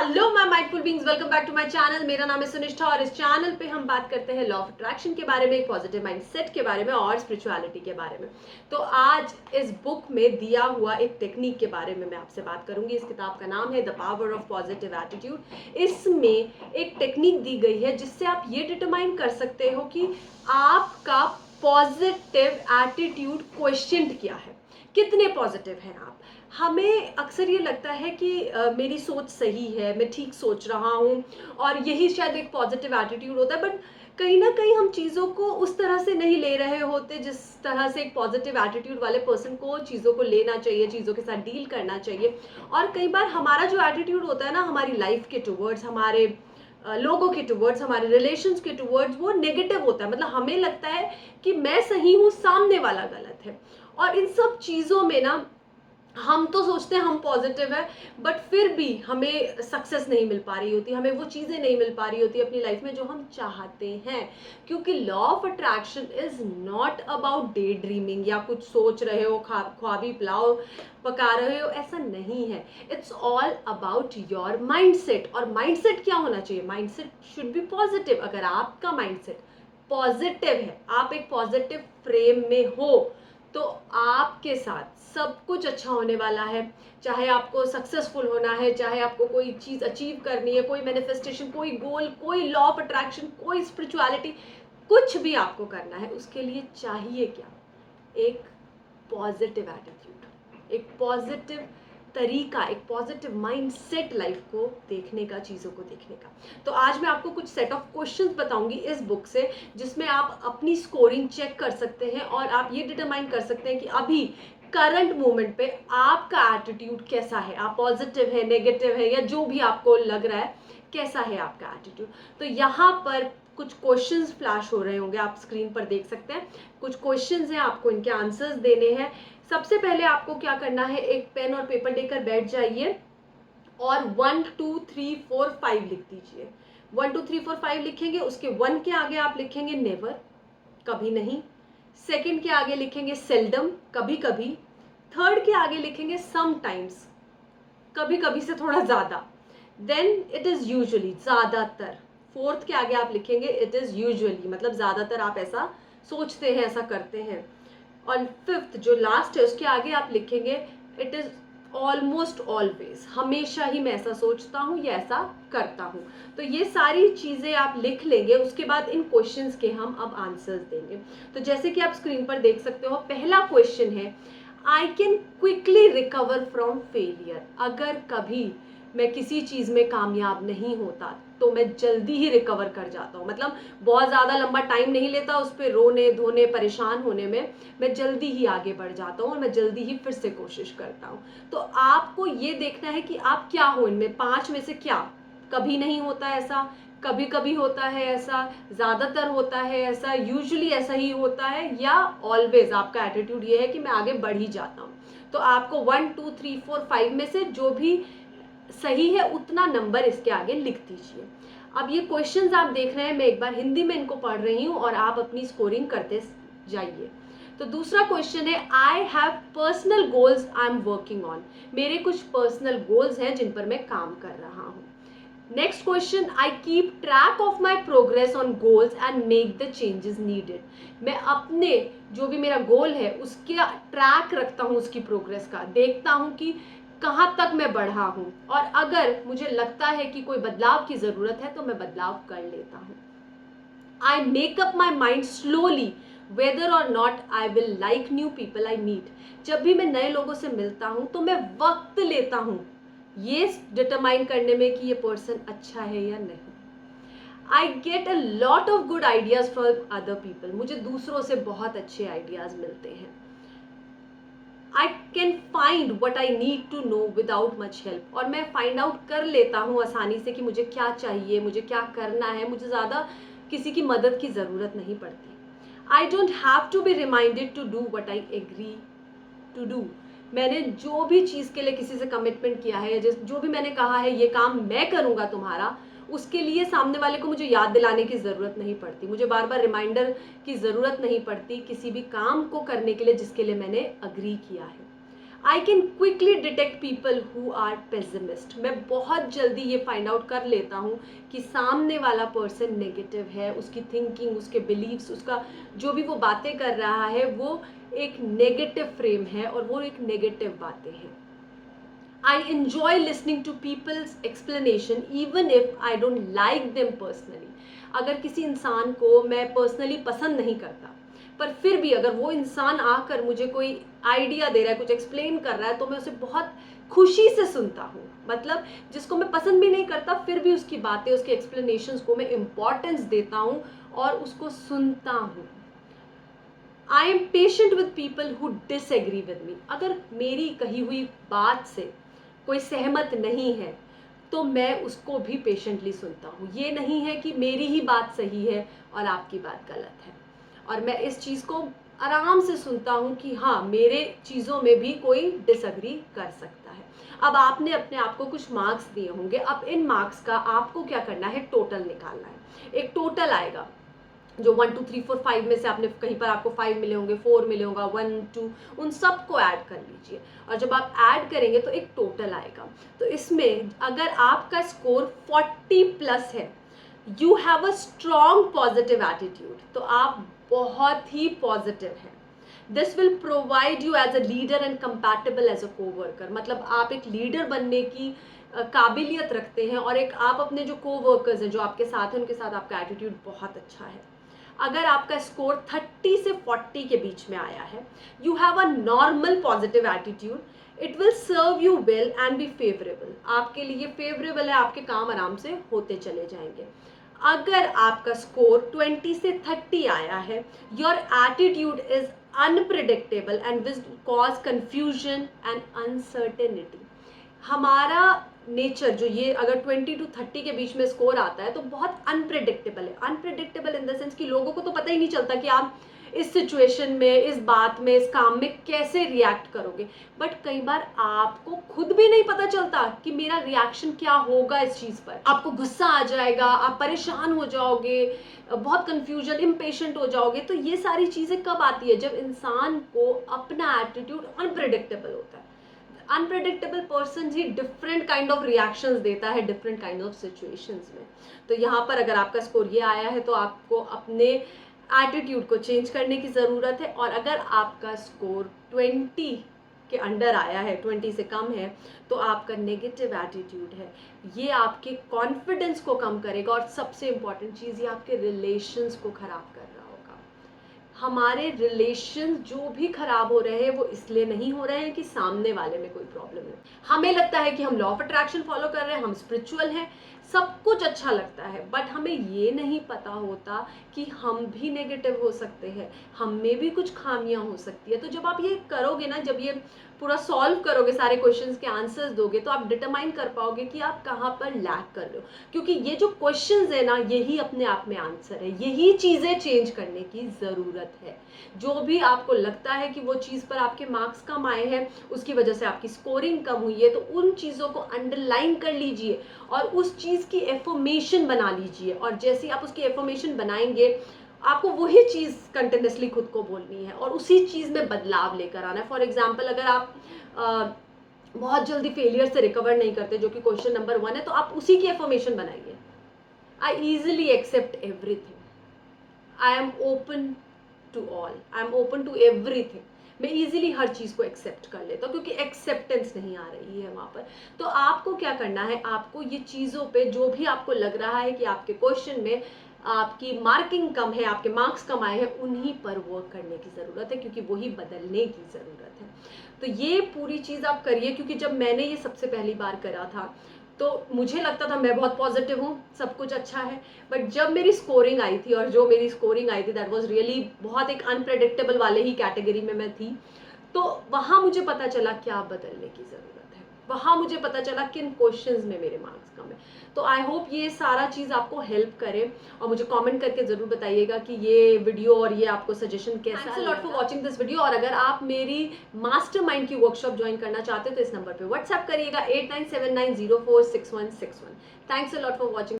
Hello my mindful beings, welcome back to my channel. मेरा नाम है सुनिष्ठा और इस चैनल पे हम बात करते हैं लॉ ऑफ अट्रैक्शन के बारे में, पॉजिटिव माइंडसेट के बारे में और स्पिरिचुअलिटी के बारे में। तो आज इस बुक में दिया हुआ एक टेक्निक के बारे में मैं आपसे बात करूंगी। इस किताब का नाम है the power of positive attitude. इसमें एक टेक्निक दी गई है जिससे आप ये डिटरमाइन कर सकते हो कि आपका पॉजिटिव एटीट्यूड क्वेश्चंड क्या है, कितने पॉजिटिव हैं आप। हमें अक्सर ये लगता है कि मेरी सोच सही है, मैं ठीक सोच रहा हूँ और यही शायद एक पॉजिटिव एटीट्यूड होता है। बट कहीं ना कहीं हम चीज़ों को उस तरह से नहीं ले रहे होते जिस तरह से एक पॉजिटिव एटीट्यूड वाले पर्सन को चीज़ों को लेना चाहिए, चीज़ों के साथ डील करना चाहिए। और कई बार हमारा जो एटीट्यूड होता है ना, हमारी लाइफ के टुवर्ड्स, हमारे लोगों के टुवर्ड्स, हमारे रिलेशंस के टुवर्ड्स, वो नेगेटिव होता है। मतलब हमें लगता है कि मैं सही हूँ, सामने वाला गलत है। और इन सब चीज़ों में ना हम तो सोचते हैं हम पॉजिटिव है, बट फिर भी हमें सक्सेस नहीं मिल पा रही होती, हमें वो चीज़ें नहीं मिल पा रही होती अपनी लाइफ में जो हम चाहते हैं। क्योंकि law of attraction is not about day dreaming या कुछ सोच रहे हो, ख्वाबी पुलाव पका रहे हो, ऐसा नहीं है। It's all about your mindset. और माइंडसेट क्या होना चाहिए? Mindset should be positive. अगर आपका माइंडसेट पॉजिटिव है, आप एक पॉजिटिव फ्रेम में हो, तो आपके साथ सब कुछ अच्छा होने वाला है। चाहे आपको सक्सेसफुल होना है, चाहे आपको कोई चीज़ अचीव करनी है, कोई मैनिफेस्टेशन, कोई गोल, कोई लॉ ऑफ अट्रैक्शन, कोई स्पिरिचुअलिटी, कुछ भी आपको करना है, उसके लिए चाहिए क्या? एक पॉजिटिव एटीट्यूड, एक पॉजिटिव तरीका, एक पॉजिटिव माइंडसेट लाइफ को देखने का, चीज़ों को देखने का। तो आज मैं आपको कुछ सेट ऑफ क्वेश्चंस बताऊंगी इस बुक से, जिसमें आप अपनी स्कोरिंग चेक कर सकते हैं और आप ये डिटरमाइन कर सकते हैं कि अभी करंट मोमेंट पे आपका एटीट्यूड कैसा है। आप पॉजिटिव है, नेगेटिव है, या जो भी आपको लग रहा है, कैसा है आपका एटीट्यूड। तो यहाँ पर कुछ क्वेश्चंस फ्लैश हो रहे होंगे, आप स्क्रीन पर देख सकते हैं। कुछ क्वेश्चंस हैं, आपको इनके आंसर्स देने हैं। सबसे पहले आपको क्या करना है, एक पेन और पेपर लेकर बैठ जाइए और 1 2 3 4 5 लिख दीजिए। 1 2 3 4 5 लिखेंगे, उसके 1 के आगे आप लिखेंगे नेवर, कभी नहीं। सेकंड के आगे लिखेंगे सेल्डम, कभी कभी। थर्ड के आगे लिखेंगे समटाइम्स, कभी कभी से थोड़ा ज़्यादा। देन इट इज़ यूजुअली, ज़्यादातर। फोर्थ के आगे आप लिखेंगे इट इज़ यूजुअली, मतलब ज़्यादातर आप ऐसा सोचते हैं, ऐसा करते हैं। और फिफ्थ जो लास्ट है, उसके आगे आप लिखेंगे इट इज़ ऑलमोस्ट ऑलवेज, हमेशा ही मैं ऐसा सोचता हूँ या ऐसा करता हूँ। तो ये सारी चीज़ें आप लिख लेंगे। उसके बाद इन क्वेश्चंस के हम अब आंसर्स देंगे। तो जैसे कि आप स्क्रीन पर देख सकते हो, पहला क्वेश्चन है, I can quickly recover from failure. अगर कभी मैं किसी चीज़ में कामयाब नहीं होता तो मैं जल्दी ही रिकवर कर जाता हूँ। मतलब बहुत ज़्यादा लंबा टाइम नहीं लेता उस पर रोने धोने परेशान होने में, मैं जल्दी ही आगे बढ़ जाता हूँ और मैं जल्दी ही फिर से कोशिश करता हूँ। तो आपको ये देखना है कि आप क्या हो इनमें, 5 में से क्या। कभी नहीं होता ऐसा, कभी कभी होता है ऐसा, ज़्यादातर होता है ऐसा, यूजुअली ऐसा ही होता है, या ऑलवेज आपका एटीट्यूड ये है कि मैं आगे बढ़ ही जाता हूँ। तो आपको 1 2 3 4 5 में से जो भी सही है उतना नंबर इसके आगे लिख दीजिए। अब ये क्वेश्चंस आप देख रहे हैं, मैं एक बार हिंदी में इनको पढ़ रही हूँ और आप अपनी स्कोरिंग करते जाइए। तो दूसरा क्वेश्चन है, I have personal goals I am working on. मेरे कुछ पर्सनल गोल्स हैं जिन पर मैं काम कर रहा हूँ। Next question, I keep track of my progress on goals and make the changes needed. मैं अपने जो भी मेरा गोल है उसका ट्रैक रखता हूँ, उसकी प्रोग्रेस का देखता हूँ कि कहाँ तक मैं बढ़ा हूँ, और अगर मुझे लगता है कि कोई बदलाव की ज़रूरत है तो मैं बदलाव कर लेता हूँ। I make up my mind slowly whether और not I will like new people I meet. जब भी मैं नए लोगों से मिलता हूँ तो मैं वक्त लेता हूँ ये डिटरमाइन करने में कि ये पर्सन अच्छा है या नहीं। I get a lot of good ideas from other people. मुझे दूसरों से बहुत अच्छे आइडियाज मिलते हैं। I can find what I need to know without much help. और मैं फाइंड आउट कर लेता हूँ आसानी से कि मुझे क्या चाहिए, मुझे क्या करना है, मुझे ज़्यादा किसी की मदद की ज़रूरत नहीं पड़ती। I don't have to be reminded to do what I agree to do. मैंने जो भी चीज़ के लिए किसी से कमिटमेंट किया है, जो भी मैंने कहा है ये काम मैं करूँगा तुम्हारा, उसके लिए सामने वाले को मुझे याद दिलाने की ज़रूरत नहीं पड़ती, मुझे बार बार रिमाइंडर की ज़रूरत नहीं पड़ती किसी भी काम को करने के लिए जिसके लिए मैंने अग्री किया है। I can quickly detect people who are pessimist. मैं बहुत जल्दी ये फाइंड आउट कर लेता हूँ कि सामने वाला पर्सन नेगेटिव है, उसकी थिंकिंग, उसके बिलीव्स, उसका जो भी वो बातें कर रहा है वो एक नेगेटिव फ्रेम है और वो एक नेगेटिव बातें हैं। I enjoy listening to people's explanation even if I don't like them personally. अगर किसी इंसान को मैं पर्सनली पसंद नहीं करता, पर फिर भी अगर वो इंसान आकर मुझे कोई आइडिया दे रहा है, कुछ एक्सप्लेन कर रहा है, तो मैं उसे बहुत खुशी से सुनता हूँ। मतलब जिसको मैं पसंद भी नहीं करता, फिर भी उसकी बातें, उसके एक्सप्लेनेशंस को मैं इम्पोर्टेंस देता हूँ और उसको सुनता हूँ। I am patient with people who disagree with me. अगर मेरी कही हुई बात से कोई सहमत नहीं है तो मैं उसको भी पेशेंटली सुनता हूँ। ये नहीं है कि मेरी ही बात सही है और आपकी बात गलत है, और मैं इस चीज़ को आराम से सुनता हूँ कि हाँ, मेरे चीज़ों में भी कोई डिसएग्री कर सकता है। अब आपने अपने आप को कुछ मार्क्स दिए होंगे, अब इन मार्क्स का आपको क्या करना है, टोटल निकालना है। एक टोटल आएगा जो 1 2 3 4 5 में से आपने कहीं पर आपको 5 मिले होंगे, 4 मिले होगा, 1 2, उन सबको ऐड कर लीजिए और जब आप ऐड करेंगे तो एक टोटल आएगा। तो इसमें अगर आपका स्कोर 40 प्लस है, you have a strong positive attitude, तो आप बहुत ही पॉजिटिव हैं। This will provide you as a leader and compatible as a coworker. मतलब आप एक लीडर बनने की काबिलियत रखते हैं और एक आप अपने जो कोवर्कर्स हैं, जो आपके साथ हैं, उनके साथ आपका एटीट्यूड बहुत अच्छा है। अगर आपका स्कोर 30 से 40 के बीच में आया है, you have a normal positive attitude, it will serve you well and be favourable. आपके लिए फेवरेबल है, आपके काम आराम से होते चले जाएंगे। अगर आपका स्कोर 20 से 30 आया है, your attitude is unpredictable and will cause confusion and uncertainty. हमारा नेचर जो ये अगर 20 टू 30 के बीच में स्कोर आता है तो बहुत अनप्रिडिक्टेबल है। अनप्रिडिक्टेबल इन द सेंस कि लोगों को तो पता ही नहीं चलता कि आप इस सिचुएशन में, इस बात में, इस काम में कैसे रिएक्ट करोगे। बट कई बार आपको खुद भी नहीं पता चलता कि मेरा रिएक्शन क्या होगा इस चीज़ पर। आपको गुस्सा आ जाएगा, आप परेशान हो जाओगे, बहुत कंफ्यूजन, इम्पेशेंट हो जाओगे। तो ये सारी चीज़ें कब आती है, जब इंसान को अपना एटीट्यूड अनप्रिडिक्टेबल होता है। Unpredictable person he different kind of reactions देता है डिफरेंट काइंड ऑफ सिचुएशंस में। तो यहाँ पर अगर आपका स्कोर ये आया है तो आपको अपने एटीट्यूड को चेंज करने की ज़रूरत है। और अगर आपका स्कोर 20 के अंडर आया है, 20 से कम है, तो आपका नेगेटिव एटीट्यूड है, ये आपके कॉन्फिडेंस को कम करेगा और सबसे इम्पॉर्टेंट चीज़, ये आपके रिलेशंस को ख़राब कर रहा होगा। हमारे रिलेशन जो भी खराब हो रहे हैं वो इसलिए नहीं हो रहे हैं कि सामने वाले में कोई प्रॉब्लम है। हमें लगता है कि हम लॉ ऑफ अट्रैक्शन फॉलो कर रहे हैं, हम स्पिरिचुअल हैं, सब कुछ अच्छा लगता है, बट हमें ये नहीं पता होता कि हम भी नेगेटिव हो सकते हैं, हम में भी कुछ खामियां हो सकती है। तो जब आप ये करोगे ना, जब ये पूरा सॉल्व करोगे, सारे क्वेश्चंस के आंसर्स दोगे, तो आप डिटरमाइन कर पाओगे कि आप कहाँ पर लैक कर रहे हो। क्योंकि ये जो क्वेश्चंस है ना, यही अपने आप में आंसर है, यही चीज़ें चेंज करने की ज़रूरत है। जो भी आपको लगता है कि वो चीज़ पर आपके मार्क्स कम आए हैं, उसकी वजह से आपकी स्कोरिंग कम हुई है, तो उन चीज़ों को अंडरलाइन कर लीजिए और उस चीज़ की एफर्मेशन बना लीजिए। और जैसे ही आप उसकी एफर्मेशन बनाएंगे, आपको वही चीज़ कंटिन्यूसली खुद को बोलनी है और उसी चीज़ में बदलाव लेकर आना है। फॉर एग्जाम्पल, अगर आप बहुत जल्दी फेलियर से रिकवर नहीं करते, जो कि क्वेश्चन नंबर 1 है, तो आप उसी की एफर्मेशन बनाइए। I easily accept everything, I am open to all, I am open to everything. मैं इजीली हर चीज़ को एक्सेप्ट कर लेता हूँ क्योंकि एक्सेप्टेंस नहीं आ रही है वहाँ पर। तो आपको क्या करना है, आपको ये चीज़ों पे जो भी आपको लग रहा है कि आपके क्वेश्चन में आपकी मार्किंग कम है, आपके मार्क्स कम आए हैं, उन्हीं पर वर्क करने की ज़रूरत है, क्योंकि वही बदलने की ज़रूरत है। तो ये पूरी चीज़ आप करिए, क्योंकि जब मैंने ये सबसे पहली बार करा था तो मुझे लगता था मैं बहुत पॉजिटिव हूँ, सब कुछ अच्छा है। बट जब मेरी स्कोरिंग आई थी, और जो मेरी स्कोरिंग आई थी दैट वाज रियली बहुत एक अनप्रेडिक्टेबल वाले ही कैटेगरी में मैं थी, तो वहाँ मुझे पता चला क्या बदलने की ज़रूरत है, वहाँ मुझे पता चला किन क्वेश्चंस में मेरे मार्क्स कम है। तो आई होप ये सारा चीज़ आपको हेल्प करे, और मुझे कमेंट करके ज़रूर बताइएगा कि ये वीडियो और ये आपको सजेशन कैसा लगा। Thanks a lot for watching this video. और अगर आप मेरी मास्टरमाइंड की वर्कशॉप ज्वाइन करना चाहते हो तो इस नंबर पे व्हाट्सएप करिएगा 8979046161। Thanks a lot for watching.